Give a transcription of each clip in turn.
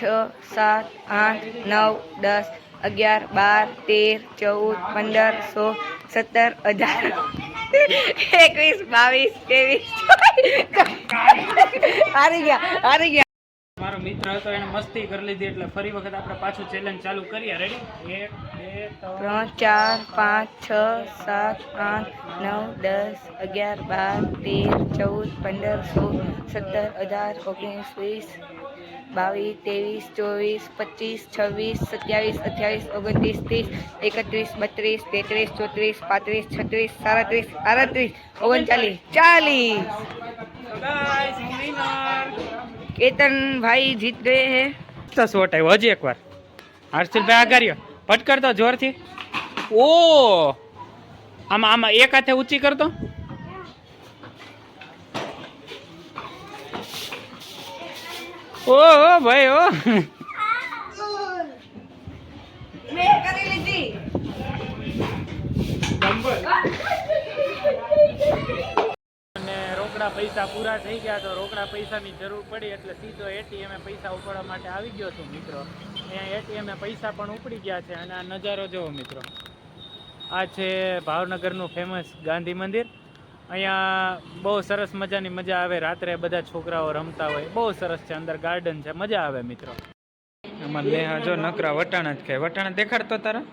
6 7 8 9 10 11 12 13 14 15 16 17 18 21 22 23 હારી ગયા મારો મિત્ર હતો એને મસ્તી કરી લીધી એટલે ફરી વખત આપણે પાછું ચેલેન્જ ચાલુ કરીએ. રેડી? 1 2 3 4 5 6 7 8 9 10 11 12 13 14 15 16 17 18 19 20 22 23 24 25 26 27 28 29 30 31 32 33 34 35 36 37 38 39 40 केतन भाई जीत गए हैं. તો શોટ આવ્યો હજી એકવાર. હર્ષિલભાઈ આગાર્યો પટકર તો જોરથી. ઓ આમાં આમાં એક હાથે ઊંચી કરતો. ઓ ભાઈ ઓ મેં કરી લીધી. અને રોકડા પૈસા પૂરા થઈ ગયા તો રોકડા પૈસાની જરૂર પડી એટલે સીધો એટીએમે પૈસા ઉપાડવા માટે આવી ગયો છું મિત્રો. અહીંયા એટીએમે પૈસા પણ ઉપડી ગયા છે અને આ નજારો જુઓ મિત્રો. આ છે ભાવનગરનું ફેમસ ગાંધી મંદિર. અહીંયા બહુ સરસ મજાની મજા આવે. રાત્રે બધા છોકરાઓ રમતા હોય. બહુ સરસ છે. અંદર ગાર્ડન છે. મજા આવે મિત્રો. એમાં નેહા જો નકરા વટાણા જ ખાય. વટાણા દેખાડતો તારા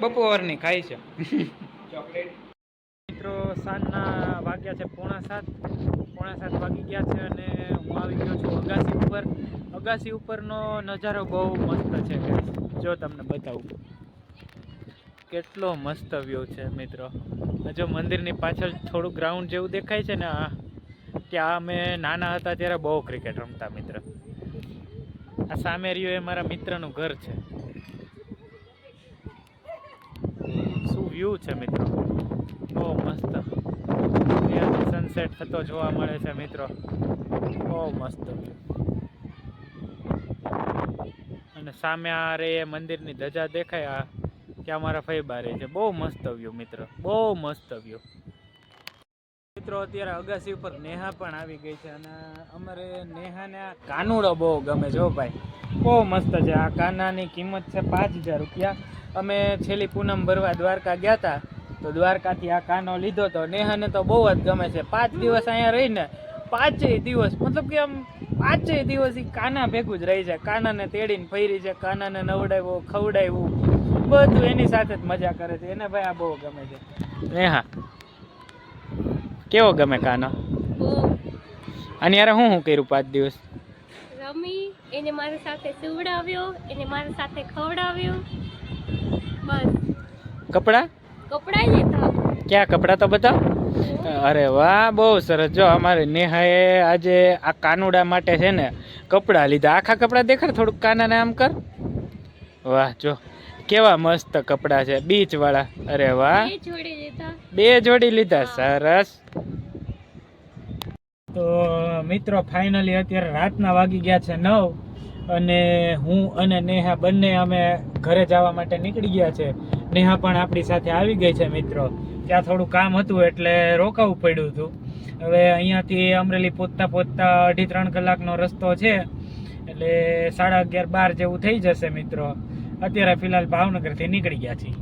બપોરની ખાય છે. મિત્રો સાંજના વાગ્યા છે 6:45 વાગી ગયા છે અને હું આવી ગયો છું અગાસી ઉપર. અગાસી ઉપરનો નજારો બહુ મસ્ત છે guys. જો તમને બતાવું કેટલો મસ્ત વ્યૂ છે મિત્રો. જો મંદિરની પાછળ થોડું ગ્રાઉન્ડ જેવું દેખાય છે ને, ત્યાં અમે નાના હતા ત્યારે બહુ ક્રિકેટ રમતા મિત્ર. આ સામે રહ્યું એ મારા મિત્રનું ઘર છે. શું વ્યૂ છે મિત્રો, બહુ મસ્ત. ત્યાંથી સનસેટ થતો જોવા મળે છે મિત્રો. બહુ મસ્ત વ્યૂ. અને સામે આ રે મંદિરની ધજા દેખાય. આ ત્યાં મારા ફઈબા રહે છે. બહુ મસ્ત વ્યૂ મિત્ર, બહુ મસ્ત વ્યૂ મિત્રો. અત્યારે અગાસી ઉપર નેહા પણ આવી ગઈ છે અને અમારે નેહાને આ કાનુડો બહુ ગમે જો ભાઈ. બહુ મસ્ત છે. આ કાનાની કિંમત છે 5000 રૂપિયા. અમે છેલ્લી પૂનમ ભરવા દ્વારકા ગયા હતા તો દ્વારકાથી આ કાનો લીધો તો. નેહાને તો બહુ જ ગમે છે. 5 દિવસ અહીંયા રહીને 5 દિવસ મતલબ કે આમ 5 દિવસ ઈ કાના ભેગું જ રહી છે. કાનાને તેડીને ફરી છે, કાનાને નવડાવ્યો, ખવડાવ્યું, બધું એની સાથે જ મજા કરે છે. એને ભાઈ આ બહુ ગમે છે. નેહા કેવો ગમે કાનો? અને યાર હું કર્યું 5 દિવસ? રમી, એને મારી સાથે સુવડાવ્યો, એને મારી સાથે ખવડાવ્યો. બસ. કપડા લીધા. ક્યાં કપડા તો બતાવ. અરે વાહ, બહુ સરસ. જો અમારે નેહાએ આજે આ કાનુડા માટે છે ને કપડા લીધા. આખા કપડા દેખાડ થોડુંક, કાનાને આમ કર. વાહ જો કેવા મસ્ત કપડા છે, બીચ વાળા. અરે વાહ, 2 જોડી લીધા. સરસ. તો મિત્રો ફાઇનલી અત્યારે રાતના વાગી ગયા છે 9 અને હું અને નેહા બંને અમે ઘરે જવા માટે નીકળી ગયા છે. નેહા પણ આપણી સાથે આવી ગઈ છે મિત્રો. ત્યાં થોડું કામ હતું એટલે રોકાવું પડ્યું હતું. હવે અહીંયાથી અમરેલી પહોંચતા 2.5-3 કલાકનો રસ્તો છે એટલે 11:30-12 જેવું થઈ જશે મિત્રો. અત્યારે ફિલહાલ ભાવનગરથી નીકળી ગયા છીએ.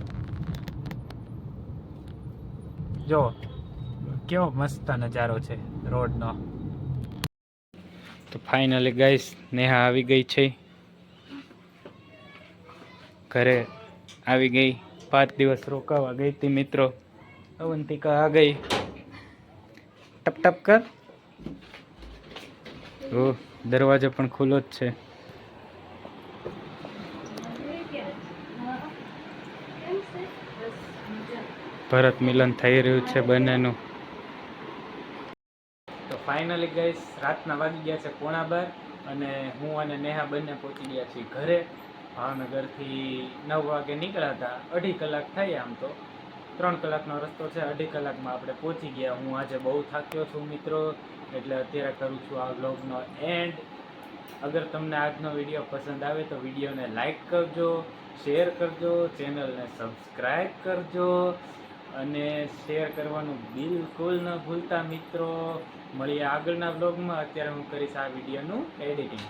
જો કેવો મસ્ત નજારો છે રોડનો. તો ફાઇનલી ગાઈસ નેહા આવી ગઈ છે ઘરે. આવી ગઈ. 5 દિવસ રોકાવા ગઈ હતી મિત્રો. અવંતિકા આ ગઈ. ટપ ટપ કર. ઓ દરવાજો પણ ખુલ્લો જ છે. ભરત મિલન થઈ રહ્યું છે બંનેનું. તો ફાઇનલી ગાઈસ રાતના વાગી ગયા છે 11:15 અને હું અને નેહા બંને પહોંચી ગયા છીએ ઘરે. ભાવનગરથી 9 વાગે નીકળ્યા હતા. 2.5 કલાક થઈ. આમ તો 3 કલાકનો રસ્તો છે. 2.5 કલાકમાં આપણે પહોંચી ગયા. હું આજે બહુ થાક્યો છું મિત્રો, એટલે અત્યારે કરું છું આ વ્લોગનો એન્ડ. અગર તમને આજનો વિડીયો પસંદ આવે તો વિડીયોને લાઈક કરજો, શેર કરજો, ચેનલને સબસ્ક્રાઈબ કરજો અને શેર કરવાનું બિલકુલ ન ભૂલતા મિત્રો. મળીએ આગળના બ્લોગમાં. અત્યારે હું કરીશ આ વિડીયોનું એડિટિંગ.